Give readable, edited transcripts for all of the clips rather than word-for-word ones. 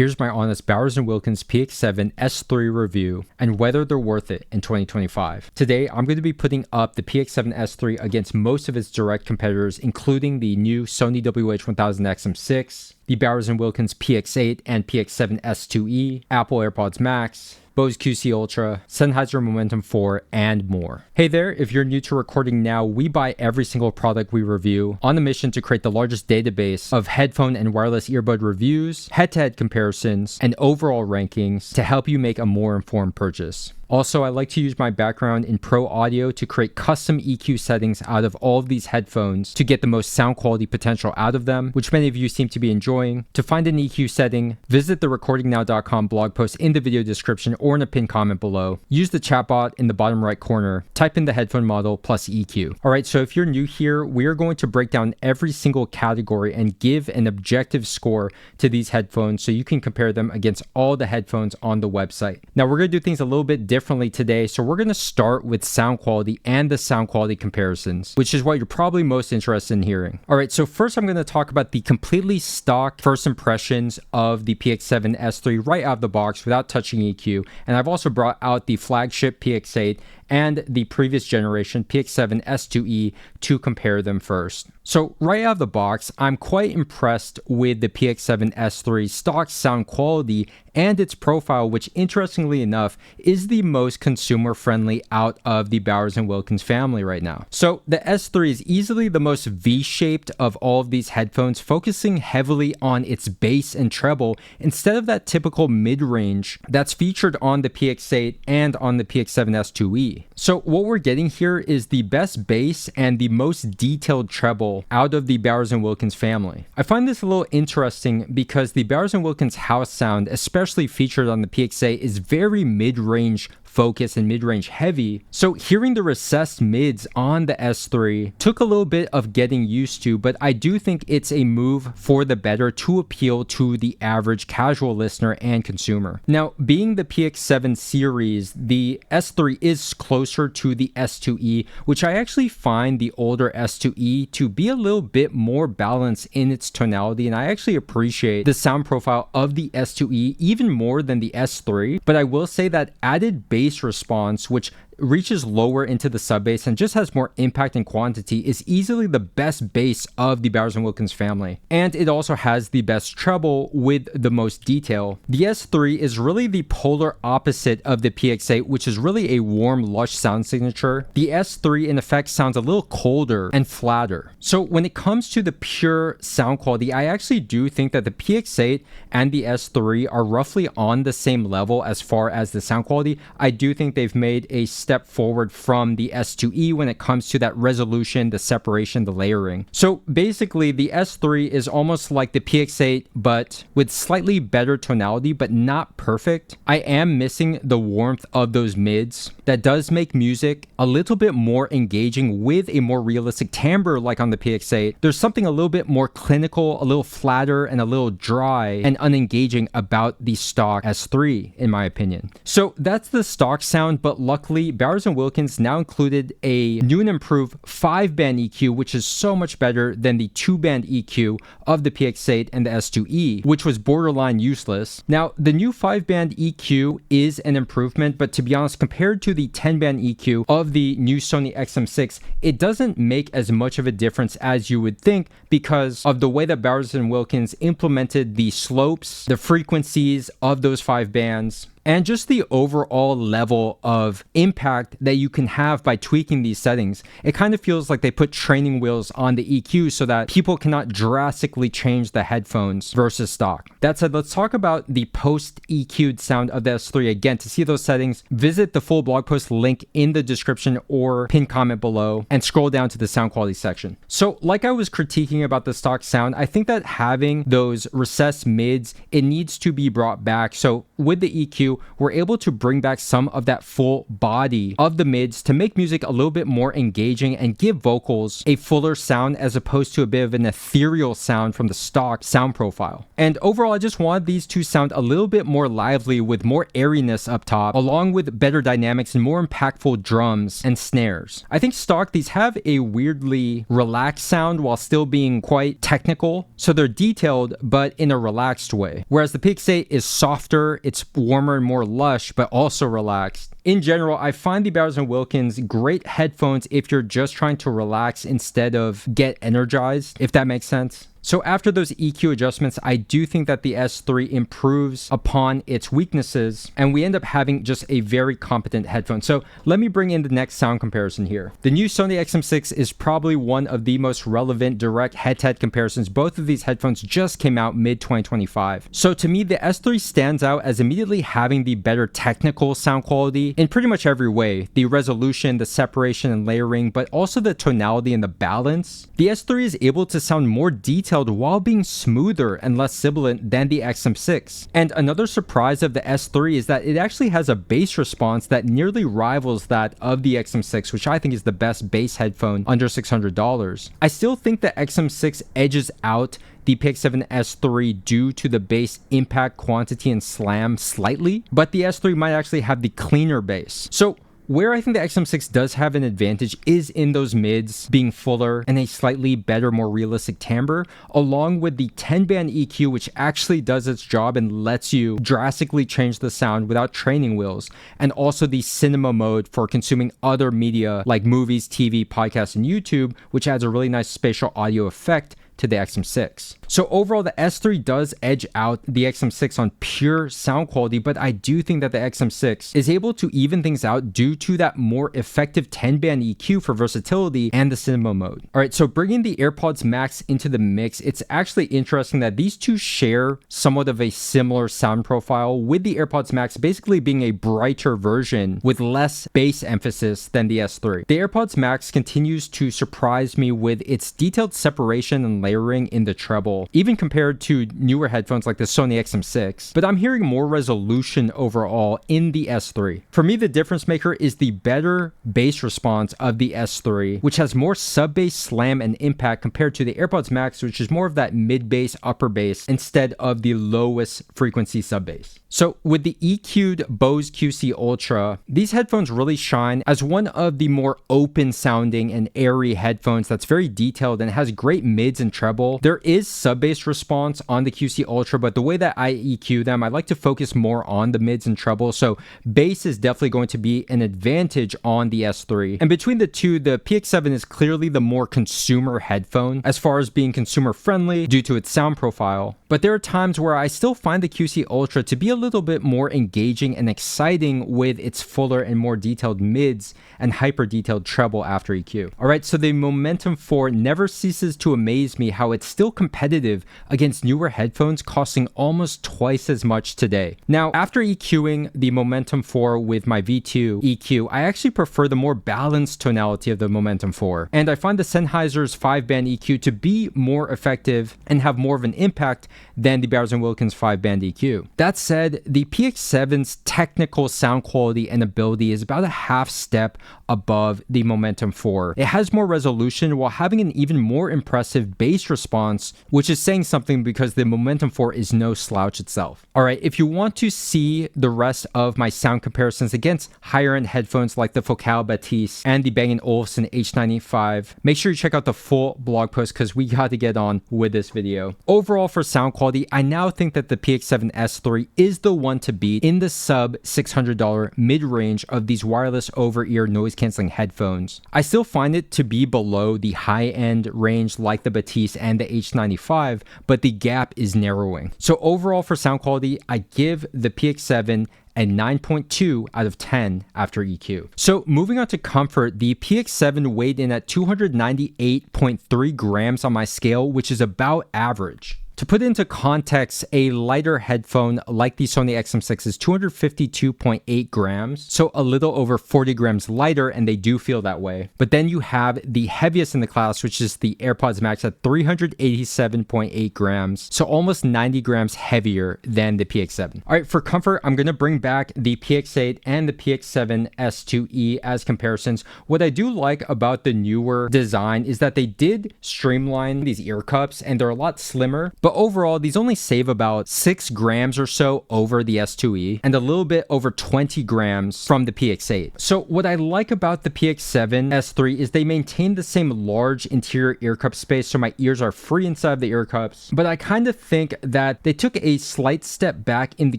here's my honest Bowers & Wilkins Px7 S2e review and whether they're worth it in 2025. Today, I'm going to be putting up the Px7 S2e against most of its direct competitors, including the new Sony WH-1000XM6, the Bowers & Wilkins Px8 and Px7 S2e, Apple AirPods Max, Bose QC Ultra, Sennheiser Momentum 4, and more. Hey there, if you're new to Recording Now, we buy every single product we review on a mission to create the largest database of headphone and wireless earbud reviews, head-to-head comparisons, and overall rankings to help you make a more informed purchase. Also, I like to use my background in pro audio to create custom EQ settings out of all of these headphones to get the most sound quality potential out of them, which many of you seem to be enjoying. To find an EQ setting, visit the recordingnow.com blog post in the video description or in a pinned comment below. Use the chatbot in the bottom right corner, type in the headphone model plus EQ. Alright, so if you're new here, we are going to break down every single category and give an objective score to these headphones so you can compare them against all the headphones on the website. Now, we're going to do things a little bit differently today, so we're going to start with sound quality and the sound quality comparisons, which is what you're probably most interested in hearing. All right, so first I'm going to talk about the completely stock first impressions of the Px7 S2e right out of the box without touching EQ, and I've also brought out the flagship Px8 and the previous generation Px7 S2e to compare them first. So right out of the box, I'm quite impressed with the Px7 S2e stock sound quality and its profile, which interestingly enough is the most consumer friendly out of the Bowers & Wilkins family right now. So the S2e is easily the most V-shaped of all of these headphones, focusing heavily on its bass and treble instead of that typical mid-range that's featured on the Px8 and on the Px7 S2e. So what we're getting here is the best bass and the most detailed treble out of the Bowers & Wilkins family. I find this a little interesting because the Bowers & Wilkins house sound, especially featured on the Px8, is very mid-range focus and mid-range heavy. So hearing the recessed mids on the S2e took a little bit of getting used to, but I do think it's a move for the better to appeal to the average casual listener and consumer. Now, being the Px7 series, the S2e is closer to the S2e, which I actually find the older S2e to be a little bit more balanced in its tonality, and I actually appreciate the sound profile of the S2e even more than the S2e, but I will say that added bass response, which reaches lower into the sub bass and just has more impact and quantity, is easily the best bass of the Bowers & Wilkins family. And it also has the best treble with the most detail. The S2e is really the polar opposite of the Px8, which is really a warm, lush sound signature. The S2e in effect sounds a little colder and flatter. So when it comes to the pure sound quality, I actually do think that the Px8 and the S2e are roughly on the same level as far as the sound quality. I do think they've made a step forward from the S2e when it comes to that resolution, the separation, the layering. So basically, the S2e is almost like the Px8, but with slightly better tonality, but not perfect. I am missing the warmth of those mids. That does make music a little bit more engaging with a more realistic timbre like on the Px8. There's something a little bit more clinical, a little flatter, and a little dry and unengaging about the stock S2e, in my opinion. So that's the stock sound, but luckily, Bowers & Wilkins now included a new and improved 5-band EQ, which is so much better than the 2-band EQ of the Px8 and the S2e, which was borderline useless. Now, the new 5-band EQ is an improvement, but to be honest, compared to the 10-band EQ of the new Sony XM6, it doesn't make as much of a difference as you would think because of the way that Bowers & Wilkins implemented the slopes, the frequencies of those 5 bands, and just the overall level of impact that you can have by tweaking these settings. It kind of feels like they put training wheels on the EQ so that people cannot drastically change the headphones versus stock. That said, let's talk about the post-EQ'd sound of the S2e. Again, to see those settings, visit the full blog post link in the description or pinned comment below and scroll down to the sound quality section. So like I was critiquing about the stock sound, I think that having those recessed mids, it needs to be brought back. So with the EQ, we're able to bring back some of that full body of the mids to make music a little bit more engaging and give vocals a fuller sound as opposed to a bit of an ethereal sound from the stock sound profile. And overall, I just wanted these to sound a little bit more lively with more airiness up top, along with better dynamics and more impactful drums and snares. I think stock, these have a weirdly relaxed sound while still being quite technical. So they're detailed, but in a relaxed way. Whereas the Px7 is softer, it's warmer and more lush, but also relaxed. In general, I find the Bowers & Wilkins great headphones if you're just trying to relax instead of get energized, if that makes sense. So after those EQ adjustments, I do think that the S3 improves upon its weaknesses, and we end up having just a very competent headphone. So let me bring in the next sound comparison here. The new Sony XM6 is probably one of the most relevant direct head-to-head comparisons. Both of these headphones just came out mid-2025. So to me, the S3 stands out as immediately having the better technical sound quality in pretty much every way. The resolution, the separation and layering, but also the tonality and the balance. The S3 is able to sound more detailed while being smoother and less sibilant than the XM6. And another surprise of the S3 is that it actually has a bass response that nearly rivals that of the XM6, which I think is the best bass headphone under $600. I still think the XM6 edges out the Px7 S3 due to the bass impact, quantity, and slam slightly, but the S3 might actually have the cleaner bass. So where I think the XM6 does have an advantage is in those mids being fuller and a slightly better, more realistic timbre, along with the 10-band EQ, which actually does its job and lets you drastically change the sound without training wheels, and also the cinema mode for consuming other media like movies, TV, podcasts, and YouTube, which adds a really nice spatial audio effect to the XM6. So overall, the S3 does edge out the XM6 on pure sound quality, but I do think that the XM6 is able to even things out due to that more effective 10-band EQ for versatility and the cinema mode. All right, so bringing the AirPods Max into the mix, it's actually interesting that these two share somewhat of a similar sound profile, with the AirPods Max basically being a brighter version with less bass emphasis than the S3. The AirPods Max continues to surprise me with its detailed separation and layering in the treble, even compared to newer headphones like the Sony XM6, but I'm hearing more resolution overall in the S3. For me, the difference maker is the better bass response of the S3, which has more sub-bass, slam, and impact compared to the AirPods Max, which is more of that mid-bass, upper bass, instead of the lowest frequency sub-bass. So with the EQ'd Bose QC Ultra, these headphones really shine as one of the more open sounding and airy headphones that's very detailed and has great mids and treble. There is sub-bass response on the QC Ultra, but the way that I EQ them, I like to focus more on the mids and treble, so bass is definitely going to be an advantage on the S3. And between the two, the Px7 is clearly the more consumer headphone as far as being consumer friendly due to its sound profile. But there are times where I still find the QC Ultra to be a little bit more engaging and exciting with its fuller and more detailed mids and hyper detailed treble after EQ. Alright, so the Momentum 4 never ceases to amaze me how it's still competitive against newer headphones costing almost twice as much today. Now, after EQing the Momentum 4 with my V2 EQ, I actually prefer the more balanced tonality of the Momentum 4, and I find the Sennheiser's 5-band EQ to be more effective and have more of an impact than the Bowers & Wilkins 5-band EQ. That said, the Px7's technical sound quality and ability is about a half step above the Momentum 4. It has more resolution while having an even more impressive bass response, which is saying something because the Momentum 4 is no slouch itself. Alright, if you want to see the rest of my sound comparisons against higher end headphones like the Focal Batiste and the Bang & Olufsen H95, make sure you check out the full blog post because we got to get on with this video. Overall, for sound quality, I now think that the Px7 S3 is the one to beat in the sub $600 mid-range of these wireless over-ear noise canceling headphones. I still find it to be below the high-end range like the Batiste and the H95, but the gap is narrowing. So overall for sound quality, I give the Px7 a 9.2 out of 10 after EQ. So moving on to comfort, the Px7 weighed in at 298.3 grams on my scale, which is about average. To put into context, a lighter headphone like the Sony XM6 is 252.8 grams, so a little over 40 grams lighter, and they do feel that way. But then you have the heaviest in the class, which is the AirPods Max at 387.8 grams, so almost 90 grams heavier than the Px7. All right, for comfort, I'm going to bring back the Px8 and the Px7 S2e as comparisons. What I do like about the newer design is that they did streamline these ear cups and they're a lot slimmer, but overall these only save about 6 grams or so over the S2e and a little bit over 20 grams from the Px8. So what I like about the Px7 S3 is they maintain the same large interior ear cup space, so my ears are free inside of the ear cups, but I kind of think that they took a slight step back in the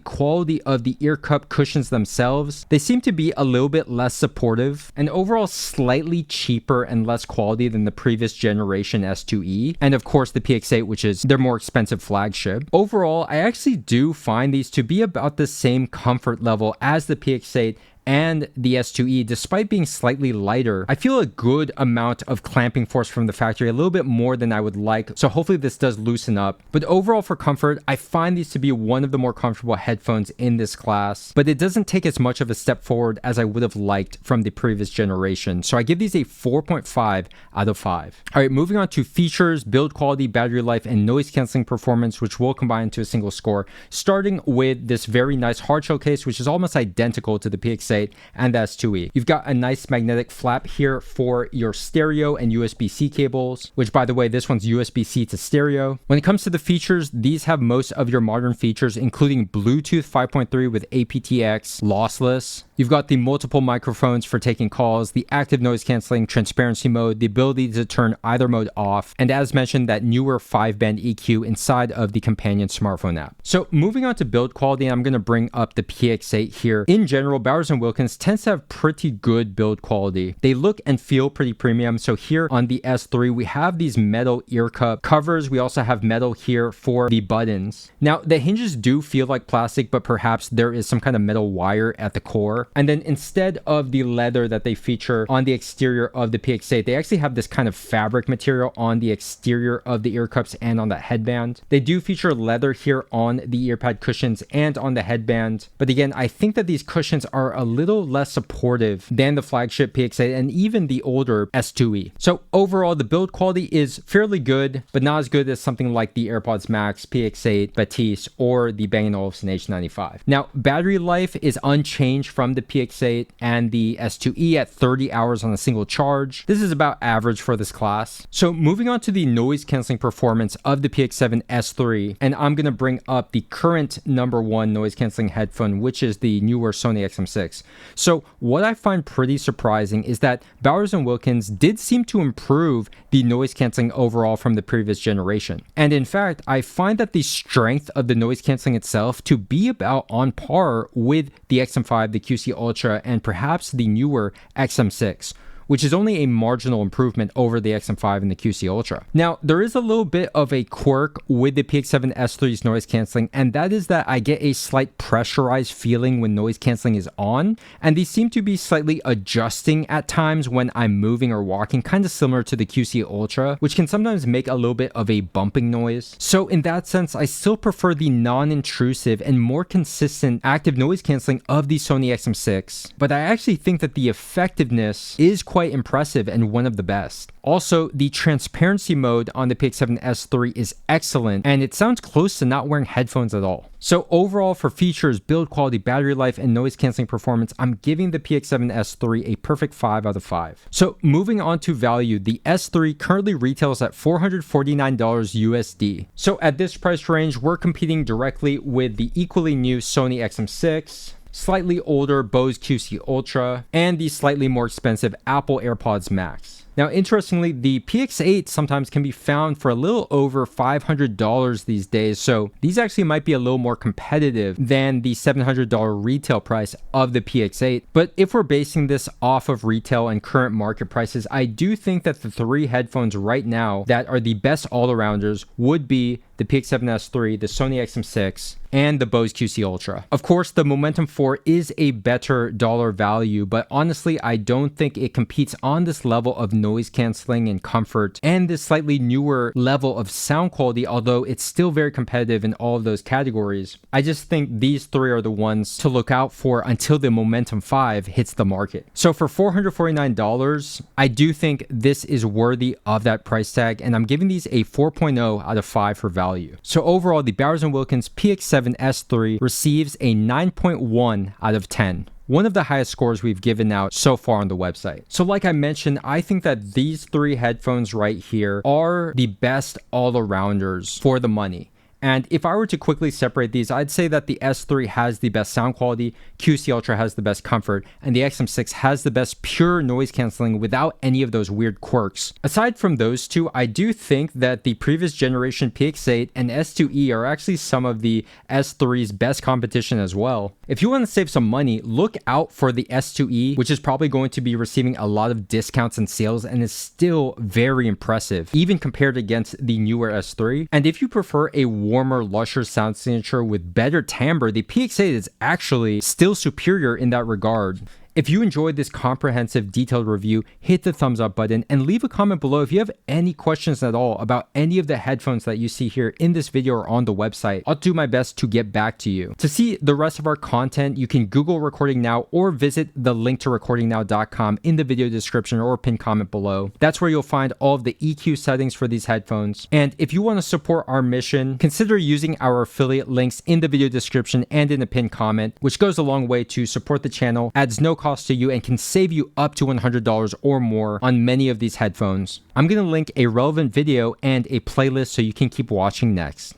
quality of the ear cup cushions themselves. They seem to be a little bit less supportive and overall slightly cheaper and less quality than the previous generation S2e, and of course the Px8, which is their more expensive flagship. Overall, I actually do find these to be about the same comfort level as the Px8 and the S2e. Despite being slightly lighter, I feel a good amount of clamping force from the factory, a little bit more than I would like, so hopefully this does loosen up. But overall for comfort, I find these to be one of the more comfortable headphones in this class, but it doesn't take as much of a step forward as I would have liked from the previous generation, so I give these a 4.5 out of 5. All right, moving on to features, build quality, battery life, and noise canceling performance, which will combine into a single score, starting with this very nice hard shell case, which is almost identical to the Px8 and the S2e. You've got a nice magnetic flap here for your stereo and USB-C cables, which by the way, this one's USB-C to stereo. When it comes to the features, these have most of your modern features, including Bluetooth 5.3 with aptX lossless. You've got the multiple microphones for taking calls, the active noise canceling, transparency mode, the ability to turn either mode off, and as mentioned, that newer 5-band EQ inside of the companion smartphone app. So moving on to build quality, I'm going to bring up the Px8 here. In general, Bowers & Wilkins tends to have pretty good build quality. They look and feel pretty premium. So here on the S3, we have these metal ear cup covers. We also have metal here for the buttons. Now, the hinges do feel like plastic, but perhaps there is some kind of metal wire at the core. And then instead of the leather that they feature on the exterior of the Px8, they actually have this kind of fabric material on the exterior of the ear cups and on that headband. They do feature leather here on the earpad cushions and on the headband. But again, I think that these cushions are a little less supportive than the flagship Px8 and even the older S2e. So overall, the build quality is fairly good, but not as good as something like the AirPods Max, Px8, Batiste, or the Bang & Olufsen H95. Now, battery life is unchanged from the Px8 and the S2e at 30 hours on a single charge. This is about average for this class. So moving on to the noise canceling performance of the Px7 S3, and I'm going to bring up the current #1 noise canceling headphone, which is the newer Sony XM6. So what I find pretty surprising is that Bowers & Wilkins did seem to improve the noise canceling overall from the previous generation. And in fact, I find that the strength of the noise canceling itself to be about on par with the XM5, the QC Ultra, and perhaps the newer XM6, which is only a marginal improvement over the XM5 and the QC Ultra. Now, there is a little bit of a quirk with the Px7 S3's noise canceling, and that is that I get a slight pressurized feeling when noise canceling is on, and these seem to be slightly adjusting at times when I'm moving or walking, kind of similar to the QC Ultra, which can sometimes make a little bit of a bumping noise. So in that sense, I still prefer the non-intrusive and more consistent active noise canceling of the Sony XM6, but I actually think that the effectiveness is quite impressive and one of the best. Also, the transparency mode on the Px7 S3 is excellent, and it sounds close to not wearing headphones at all. So overall, for features, build quality, battery life, and noise canceling performance, I'm giving the Px7 S3 a perfect 5 out of 5. So moving on to value, the S3 currently retails at $449 USD. So at this price range, we're competing directly with the equally new Sony XM6, slightly older Bose QC Ultra, and the slightly more expensive Apple AirPods Max. Now, interestingly, the Px8 sometimes can be found for a little over $500 these days, so these actually might be a little more competitive than the $700 retail price of the Px8. But if we're basing this off of retail and current market prices, I do think that the three headphones right now that are the best all-arounders would be the the Px7 S2e, the Sony XM6, and the Bose QC Ultra. Of course, the Momentum 4 is a better dollar value, but honestly, I don't think it competes on this level of noise canceling and comfort and this slightly newer level of sound quality, although it's still very competitive in all of those categories. I just think these three are the ones to look out for until the Momentum 5 hits the market. So for $449, I do think this is worthy of that price tag, and I'm giving these a 4.0 out of 5 for value. So overall, the Bowers & Wilkins Px7 S2e receives a 9.1 out of 10. One of the highest scores we've given out so far on the website. So like I mentioned, I think that these three headphones right here are the best all-arounders for the money. And if I were to quickly separate these, I'd say that the S2e has the best sound quality, QC Ultra has the best comfort, and the XM6 has the best pure noise canceling without any of those weird quirks. Aside from those two, I do think that the previous generation Px8 and S2e are actually some of the S2e's best competition as well. If you want to save some money, look out for the S2e, which is probably going to be receiving a lot of discounts and sales and is still very impressive, even compared against the newer S2e. And if you prefer a warmer, lusher sound signature with better timbre, the Px8 is actually still superior in that regard. If you enjoyed this comprehensive, detailed review, hit the thumbs up button and leave a comment below if you have any questions at all about any of the headphones that you see here in this video or on the website. I'll do my best to get back to you. To see the rest of our content, you can Google Recording Now or visit the link to recordingnow.com in the video description or pinned comment below. That's where you'll find all of the EQ settings for these headphones. And if you want to support our mission, consider using our affiliate links in the video description and in the pinned comment, which goes a long way to support the channel, adds no cost to you, and can save you up to $100 or more on many of these headphones. I'm going to link a relevant video and a playlist so you can keep watching next.